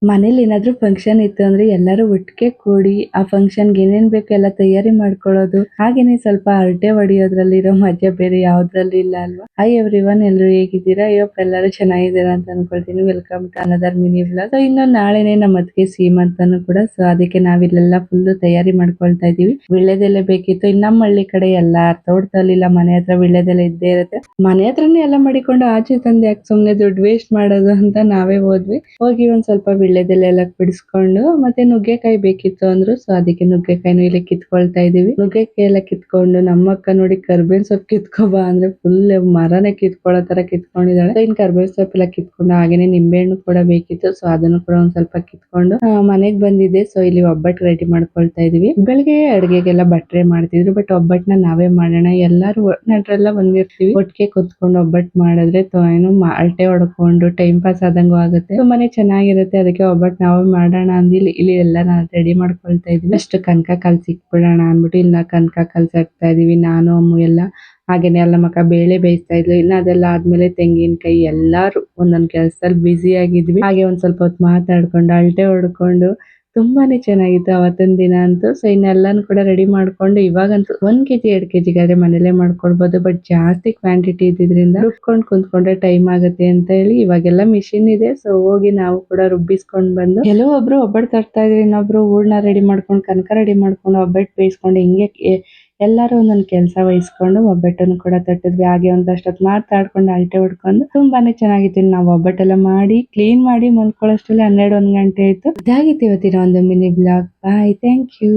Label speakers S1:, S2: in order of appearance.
S1: ಮನೇಲಿ ಏನಾದ್ರೂ ಫಂಕ್ಷನ್ ಇತ್ತು ಅಂದ್ರೆ ಎಲ್ಲರೂ ಒಟ್ಟಿಗೆ ಕೂಡಿ ಆ ಫಂಕ್ಷನ್‌ಗೆ ಏನೇನ್ ಬೇಕು ಎಲ್ಲ ತಯಾರಿ ಮಾಡ್ಕೊಳ್ಳೋದು. ಹಾಗೇನೆ ಸ್ವಲ್ಪ ಹರಟೆ ಹೊಡೆಯೋದ್ರಲ್ಲಿರೋ ಮಜಾ ಬೇರೆ ಯಾವ್ದ್ರಲ್ಲೂ ಇಲ್ಲ ಅಲ್ವಾ? ಹಾಯ್ ಎವ್ರಿವನ್, ಎಲ್ರು ಹೇಗಿದ್ದೀರಾ? ಐ ಹೋಪ್ ಎಲ್ಲರೂ ಚೆನ್ನಾಗಿದ್ದೀರಾ ಅಂತ ಅನ್ಕೊಳ್ತೀನಿ. Welcome to another mini vlog. So ಇನ್ನು ನಾಳೆನೆ ನಮ್ಮ ಅತ್ತಿಗೆ ಸೀಮಂತನು ಕೂಡ. ಸೊ ಅದಕ್ಕೆ ನಾವಿಲ್ಲೆಲ್ಲ ಫುಲ್ಲು ತಯಾರಿ ಮಾಡ್ಕೊಳ್ತಾ ಇದೀವಿ. ವೀಳ್ಯದೆಲೆ ಬೇಕಿತ್ತು. ಇನ್ನು ನಮ್ಮ ಹಳ್ಳಿ ಕಡೆ ಎಲ್ಲಾರ್ ತೋಟದಲ್ಲಿ ಇಲ್ಲ ಮನೆ ಹತ್ರ ವೀಳ್ಯದೆಲೆ ಇದ್ದೇ ಇರುತ್ತೆ. ಮನೆ ಹತ್ರನೇ ಎಲ್ಲ ಮಾಡಿಕೊಂಡು ಆಚೆ ತಂದು ಯಾಕೆ ಸುಮ್ನೆ ದುಡ್ಡು ವೇಸ್ಟ್ ಮಾಡೋದು ಅಂತ ನಾವೇ ಹೋದ್ವಿ. ಹೋಗಿ ಒಂದ್ ಸ್ವಲ್ಪ ವೀಳ್ಯದೆಲೆ ಎಲ್ಲ ಬಿಡಿಸ್ಕೊಂಡು ಮತ್ತೆ ನುಗ್ಗೆಕಾಯಿ ಬೇಕಿತ್ತು ಅಂದ್ರು. ಸೊ ಅದಕ್ಕೆ ನುಗ್ಗೆಕಾಯಿನೂ ಇಲ್ಲಿ ಕಿತ್ಕೊಳ್ತಾ ಇದೀವಿ. ನುಗ್ಗೆಕಾಯಿ ಎಲ್ಲ ಕಿತ್ಕೊಂಡು ನಮ್ಮಕ್ಕ ನೋಡಿ ಕರ್ಬೇವಿನ ಸೊಪ್ಪು ಕಿತ್ಕೊಬಾ ಅಂದ್ರೆ ಫುಲ್ ಮರನೇ ಕಿತ್ಕೊಳ್ಳೋ ತರ ಕಿತ್ಕೊಂಡಿದ್ದಾಳೆ. ಸೊ ಇನ್ ಕರ್ಬೇವಿನ ಸೊಪ್ಪು ಎಲ್ಲ ಕಿತ್ಕೊಂಡು ಹಾಗೇನೆ ನಿಂಬೆಹಣ್ಣು ಕೂಡ ಬೇಕಿತ್ತು. ಸೊ ಅದನ್ನು ಕೂಡ ಒಂದ್ ಸ್ವಲ್ಪ ಕಿತ್ಕೊಂಡು ಮನೆಗ್ ಬಂದಿದ್ದೆ. ಸೊ ಇಲ್ಲಿ ಒಬ್ಬಟ್ಟು ರೆಡಿ ಮಾಡ್ಕೊಳ್ತಾ ಇದೀವಿ. ಬೆಳಗ್ಗೆ ಅಡ್ಗೆಗೆಲ್ಲ ಭಟ್ರೆ ಮಾಡ್ತಿದ್ರು, ಬಟ್ ಒಬ್ಬಟ್ಟನ್ನ ನಾವೇ ಮಾಡೋಣ, ಎಲ್ಲಾರು ನಟ್ರೆಲ್ಲ ಬಂದಿರ್ತೀವಿ, ಒಟ್ಟಿಗೆ ಕುತ್ಕೊಂಡು ಒಬ್ಬಟ್ಟು ಮಾಡಿದ್ರೆ ಏನು ಅಳತೆ ಹೊಡ್ಕೊಂಡು ಟೈಮ್ ಪಾಸ್ ಆದಂಗೂ ಆಗುತ್ತೆ, ತುಂಬಾನೇ ಚೆನ್ನಾಗಿರುತ್ತೆ. ಅದಕ್ಕೆ ಒಬ್ಬಟ್ಟು ನಾವೇ ಮಾಡೋಣ ಅಂದ್ ಇಲ್ಲಿ ಎಲ್ಲ ರೆಡಿ ಮಾಡ್ಕೊಳ್ತಾ ಇದೀವಿ. ಅಷ್ಟು ಕನಕ ಕಲ್ಸಿಕ್ಬಿಡೋಣ ಅಂದ್ಬಿಟ್ಟು ಇಲ್ಲಿ ಕನಕ ಕಲ್ಸಾಕ್ತಾ ಇದೀವಿ ನಾನು ಅಮ್ಮು ಎಲ್ಲ. ಹಾಗೇನೆ ಎಲ್ಲ ಮಕ್ಕ ಬೇಳೆ ಬೇಯಿಸ್ತಾ ಇದ್ಲು. ಇನ್ನು ಅದೆಲ್ಲ ಆದ್ಮೇಲೆ ತೆಂಗಿನಕಾಯಿ ಎಲ್ಲಾರು ಒಂದೊಂದ್ ಕೆಲ್ಸದಲ್ಲಿ ಬ್ಯುಸಿ ಆಗಿದ್ವಿ. ಹಾಗೆ ಒಂದ್ ಸ್ವಲ್ಪ ಹೊತ್ತು ಮಾತಾಡ್ಕೊಂಡು ಅಳತೆ ಹೊಡ್ಕೊಂಡು ತುಂಬಾನೇ ಚೆನ್ನಾಗಿತ್ತು ಅವತ್ತಿನ ದಿನ ಅಂತೂ. ಸೊ ಇನ್ನೆಲ್ಲಾನು ಕೂಡ ರೆಡಿ ಮಾಡ್ಕೊಂಡು ಇವಾಗಂತೂ 1 kg 2 kg ಗಾದ್ರೆ ಮನೇಲೆ ಮಾಡ್ಕೊಳ್ಬಹುದು, ಬಟ್ ಜಾಸ್ತಿ ಕ್ವಾಂಟಿಟಿ ಇದ್ದಿದ್ರಿಂದ ರುಬ್ಕೊಂಡು ಕುಂತ್ಕೊಂಡ್ರೆ ಟೈಮ್ ಆಗುತ್ತೆ ಅಂತ ಹೇಳಿ ಇವಾಗೆಲ್ಲ ಮಿಷಿನ್ ಇದೆ. ಸೊ ಹೋಗಿ ನಾವು ಕೂಡ ರುಬ್ಬಿಸ್ಕೊಂಡ್ ಬಂದು ಕೆಲವೊಬ್ರು ಒಬ್ಬಟ್ಟು ತರ್ತಾ ಇದ್ರೆ, ಇನ್ನೊಬ್ರು ಹೂರ್ಣ ರೆಡಿ ಮಾಡ್ಕೊಂಡು ಕನಕ ರೆಡಿ ಮಾಡ್ಕೊಂಡು ಒಬ್ಬಟ್ಟು ಬೇಯಿಸ್ಕೊಂಡು ಹಿಂಗೆ ಎಲ್ಲಾರು ಒಂದೊಂದ್ ಕೆಲಸ ವಹಿಸ್ಕೊಂಡು ಒಬ್ಬಟ್ಟನ್ನು ಕೂಡ ತಟ್ಟಿದ್ವಿ. ಹಾಗೆ ಒಂದಷ್ಟೊತ್ತು ಮಾತಾಡ್ಕೊಂಡು ಅಳತೆ ಹೊಡ್ಕೊಂಡು ತುಂಬಾನೇ ಚೆನ್ನಾಗಿತ್ತು. ನಾವು ಒಬ್ಬಟ್ಟೆಲ್ಲ ಮಾಡಿ ಕ್ಲೀನ್ ಮಾಡಿ ಮಲ್ಕೊಳ್ಳೋಷ್ಟ್ರಲ್ಲಿ 12-1 ಗಂಟೆ ಆಯ್ತು. ಇದಾಗಿತ್ತು ಇವತ್ತಿನ ಒಂದು mini blog. Bye, thank you.